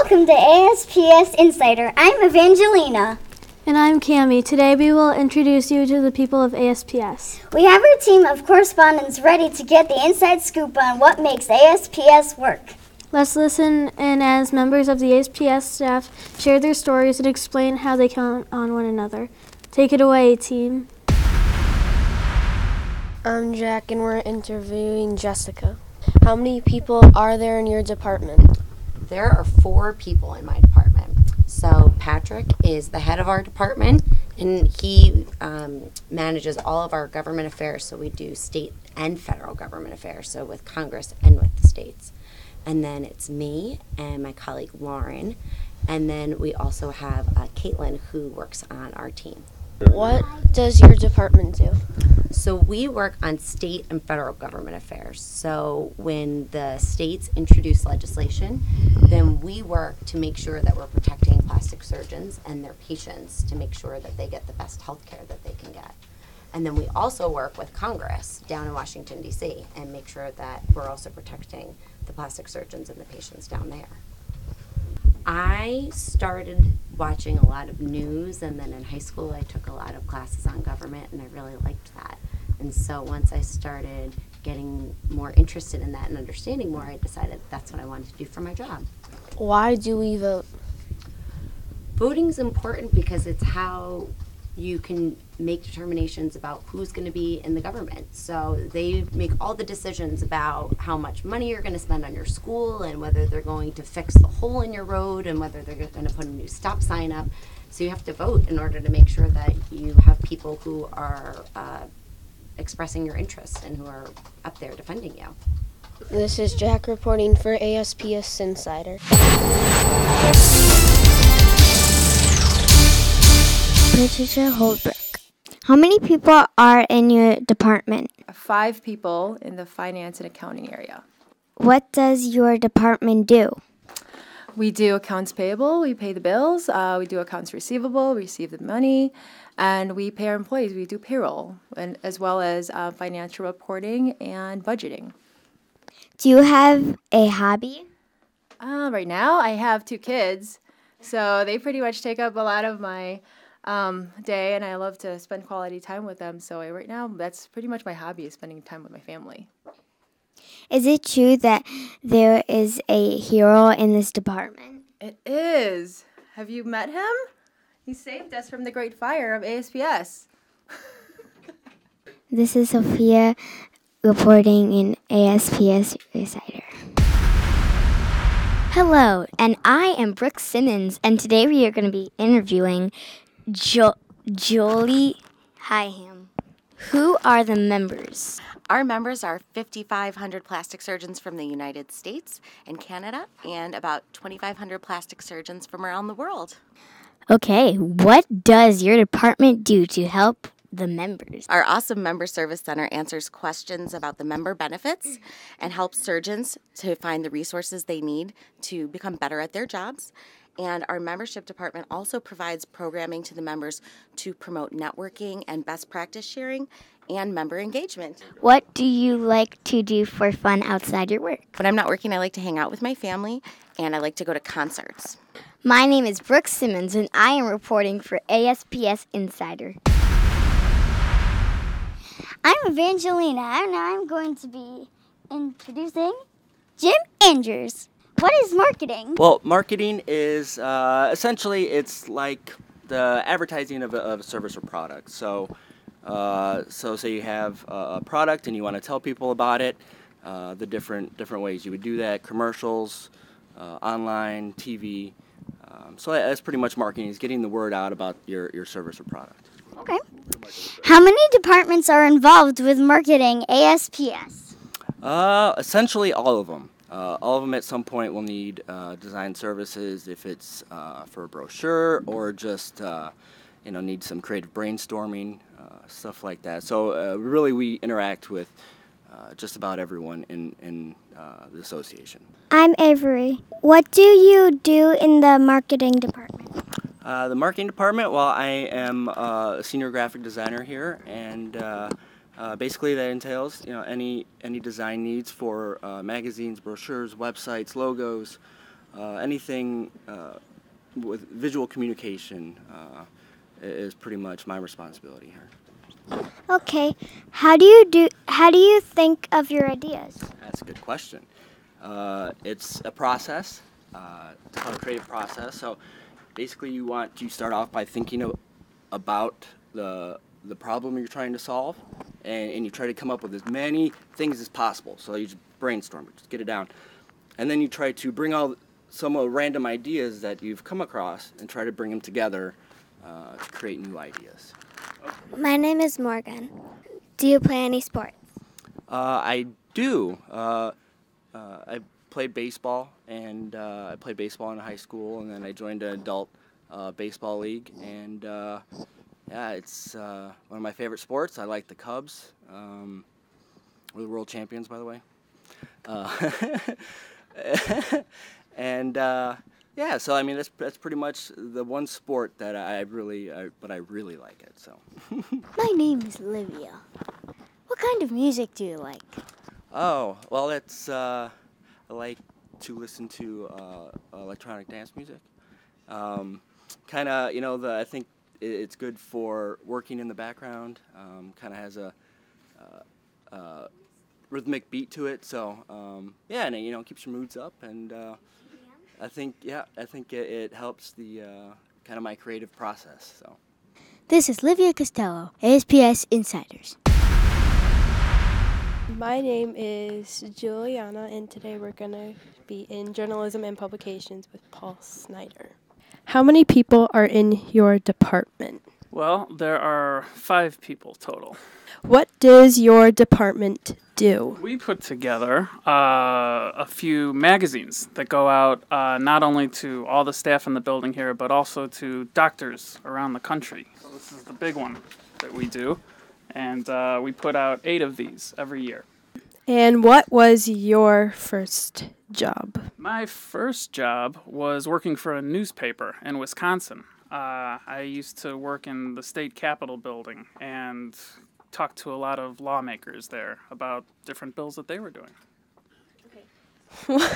Welcome to ASPS Insider. I'm Evangelina. And I'm Cami. Today we will introduce you to the people of ASPS. We have our team of correspondents ready to get the inside scoop on what makes ASPS work. Let's listen in as members of the ASPS staff share their stories and explain how they count on one another. Take it away, team. I'm Jack and we're interviewing Jessica. How many people are there in your department? There are 4 people in my department. So Patrick is the head of our department, and he manages all of our government affairs. So we do state and federal government affairs, so with Congress and with the states. And then it's me and my colleague Lauren, and then we also have Caitlin, who works on our team. What does your department do? So we work on state and federal government affairs. So when the states introduce legislation, then we work to make sure that we're protecting plastic surgeons and their patients to make sure that they get the best health care that they can get. And then we also work with Congress down in Washington, D.C. and make sure that we're also protecting the plastic surgeons and the patients down there. I started watching a lot of news, and then in high school I took a lot of classes on government, and I really liked that. And so once I started getting more interested in that and understanding more, I decided that's what I wanted to do for my job. Why do we vote? Voting's important because it's how you can make determinations about who's going to be in the government. So they make all the decisions about how much money you're going to spend on your school and whether they're going to fix the hole in your road and whether they're going to put a new stop sign up. So you have to vote in order to make sure that you have people who are expressing your interests and who are up there defending you. This is Jack reporting for ASPS Insider. Patricia Holdbrook. How many people are in your department? 5 people in the finance and accounting area. What does your department do? We do accounts payable, we pay the bills, we do accounts receivable, we receive the money, and we pay our employees. We do payroll, and as well as financial reporting and budgeting. Do you have a hobby? Right now, I have 2 kids, so they pretty much take up a lot of my day, and I love to spend quality time with them. So right now, that's pretty much my hobby, is spending time with my family. Is it true that there is a hero in this department? It is. Have you met him? He saved us from the great fire of ASPS. This is Sophia reporting in ASPS Insider. Hello, and I am Brooke Simmons, and today we are going to be interviewing Jolie Hyham. Who are the members? Our members are 5,500 plastic surgeons from the United States and Canada, and about 2,500 plastic surgeons from around the world. Okay, what does your department do to help the members? Our awesome member service center answers questions about the member benefits and helps surgeons to find the resources they need to become better at their jobs. And our membership department also provides programming to the members to promote networking and best practice sharing and member engagement. What do you like to do for fun outside your work? When I'm not working, I like to hang out with my family, and I like to go to concerts. My name is Brooke Simmons, and I am reporting for ASPS Insider. I'm Evangelina, and I'm going to be introducing Jim Andrews. What is marketing? Well, marketing is essentially it's like the advertising of a service or product. So say you have a product and you want to tell people about it, the different ways you would do that: commercials, online, TV. So that's pretty much marketing, is getting the word out about your service or product. Okay. How many departments are involved with marketing ASPS? Essentially all of them. All of them at some point will need design services, if it's for a brochure or just need some creative brainstorming, stuff like that. So really we interact with just about everyone in the association. I'm Avery. What do you do in the marketing department? The marketing department, well, I am a senior graphic designer here, and basically that entails any design needs for magazines, brochures, websites, logos, anything with visual communication is pretty much my responsibility here. Okay. How do you think of your ideas? That's a good question. It's a process. It's called a creative process. So basically, you start off by thinking about the problem you're trying to solve, and you try to come up with as many things as possible. So you just brainstorm it, just get it down, and then you try to bring all some random ideas that you've come across and try to bring them together to create new ideas. My name is Morgan. Do you play any sports? I do. I played baseball, and I played baseball in high school, and then I joined an adult baseball league, and yeah, it's one of my favorite sports. I like the Cubs. We're the world champions, by the way. And yeah, so I mean that's pretty much the one sport that I really like it. So. My name is Livia. What kind of music do you like? Oh, well, I like to listen to electronic dance music. Kind of, I think it's good for working in the background. Kind of has a rhythmic beat to it, so yeah, and it keeps your moods up, and I think it helps the kind of my creative process. So. This is Livia Costello, ASPS Insiders. My name is Juliana, and today we're going to be in Journalism and Publications with Paul Snyder. How many people are in your department? Well, there are 5 people total. What does your department do? We put together a few magazines that go out not only to all the staff in the building here, but also to doctors around the country. So this is the big one that we do, and we put out 8 of these every year. And what was your first job? My first job was working for a newspaper in Wisconsin. I used to work in the state capitol building and talk to a lot of lawmakers there about different bills that they were doing.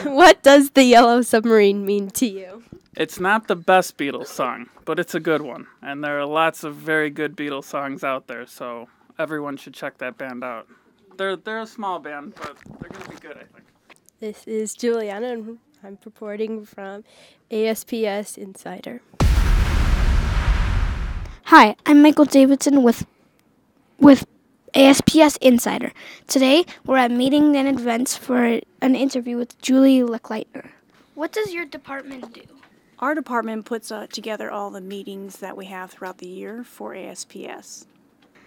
What does the Yellow Submarine mean to you? It's not the best Beatles song, but it's a good one. And there are lots of very good Beatles songs out there, so everyone should check that band out. They're a small band, but they're going to be good, I think. This is Juliana, and I'm reporting from ASPS Insider. Hi, I'm Michael Davidson with ASPS Insider. Today, we're at Meeting and Events for an interview with Julie Leckleitner. What does your department do? Our department puts together all the meetings that we have throughout the year for ASPS.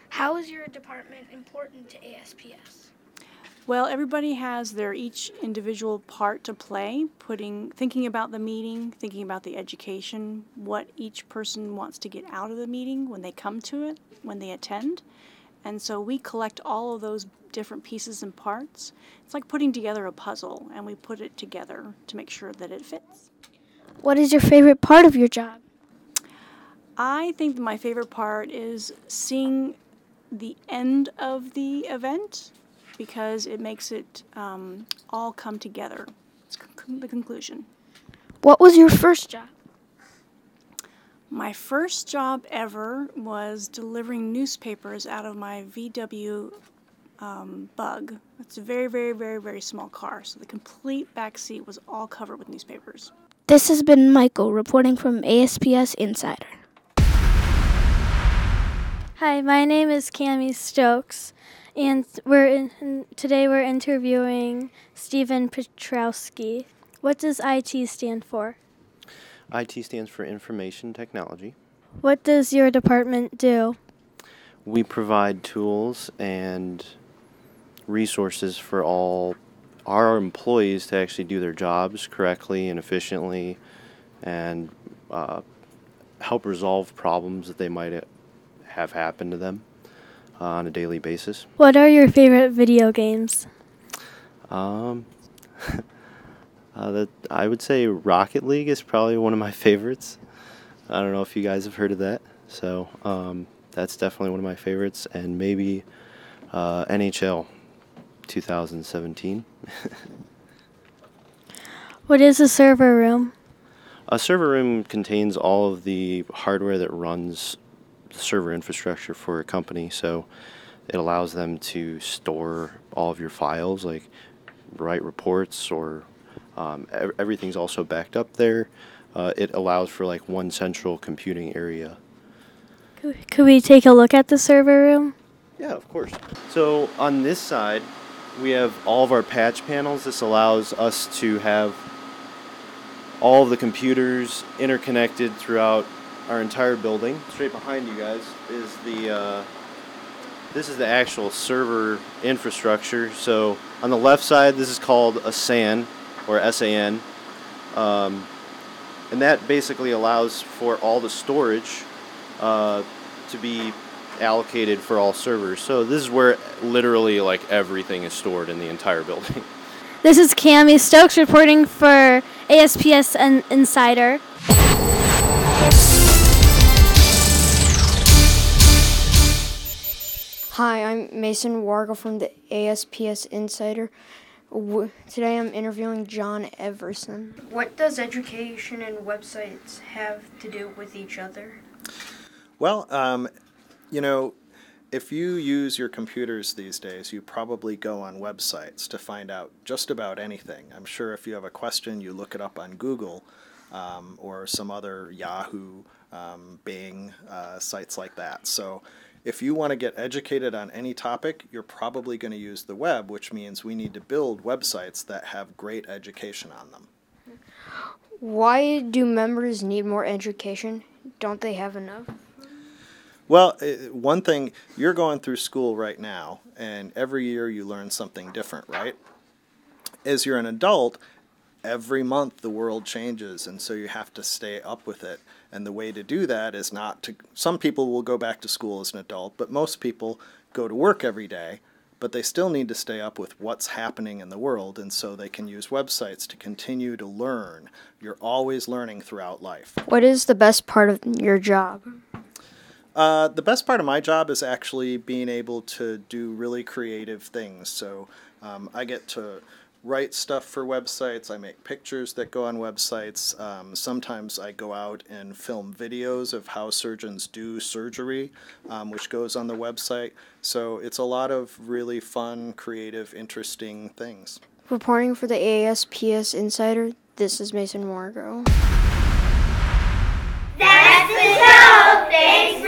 How is your department important to ASPS? Well, everybody has their each individual part to play, thinking about the meeting, thinking about the education, what each person wants to get out of the meeting when they come to it, when they attend. And so we collect all of those different pieces and parts. It's like putting together a puzzle, and we put it together to make sure that it fits. What is your favorite part of your job? I think my favorite part is seeing the end of the event, because it makes it all come together. It's the conclusion. What was your first job? My first job ever was delivering newspapers out of my VW Bug. It's a very, very, very, very small car, so the complete back seat was all covered with newspapers. This has been Michael reporting from ASPS Insider. Hi, my name is Cami Stokes, and today we're interviewing Stephen Petrowski. What does IT stand for? IT stands for Information Technology. What does your department do? We provide tools and resources for all our employees to actually do their jobs correctly and efficiently, and help resolve problems that they might have happen to them on a daily basis. What are your favorite video games? I would say Rocket League is probably one of my favorites. I don't know if you guys have heard of that. So that's definitely one of my favorites, and maybe NHL 2017. What is a server room? A server room contains all of the hardware that runs the server infrastructure for a company, so it allows them to store all of your files, like write reports, or everything's also backed up there. It allows for like one central computing area. Could we take a look at the server room? Yeah, of course. So on this side, we have all of our patch panels. This allows us to have all of the computers interconnected throughout our entire building. Straight behind you guys is this is the actual server infrastructure. So on the left side, this is called a SAN, or SAN. And that basically allows for all the storage to be allocated for all servers. So this is where literally like everything is stored in the entire building. This is Cami Stokes reporting for ASPS Insider. Hi, I'm Mason Wargo from the ASPS Insider. Today I'm interviewing John Everson. What does education and websites have to do with each other? Well, if you use your computers these days, you probably go on websites to find out just about anything. I'm sure if you have a question, you look it up on Google or some other Yahoo, Bing, sites like that. So if you want to get educated on any topic, you're probably going to use the web, which means we need to build websites that have great education on them. Why do members need more education? Don't they have enough? Well, one thing, you're going through school right now, and every year you learn something different, right? As you're an adult, every month the world changes, and so you have to stay up with it. And the way to do that is not to, some people will go back to school as an adult, but most people go to work every day, but they still need to stay up with what's happening in the world, and so they can use websites to continue to learn. You're always learning throughout life. What is the best part of your job? The best part of my job is actually being able to do really creative things. So I get to write stuff for websites. I make pictures that go on websites. Sometimes I go out and film videos of how surgeons do surgery, which goes on the website. So it's a lot of really fun, creative, interesting things. Reporting for the ASPS Insider, this is Mason Wargo. That's the show. Thanks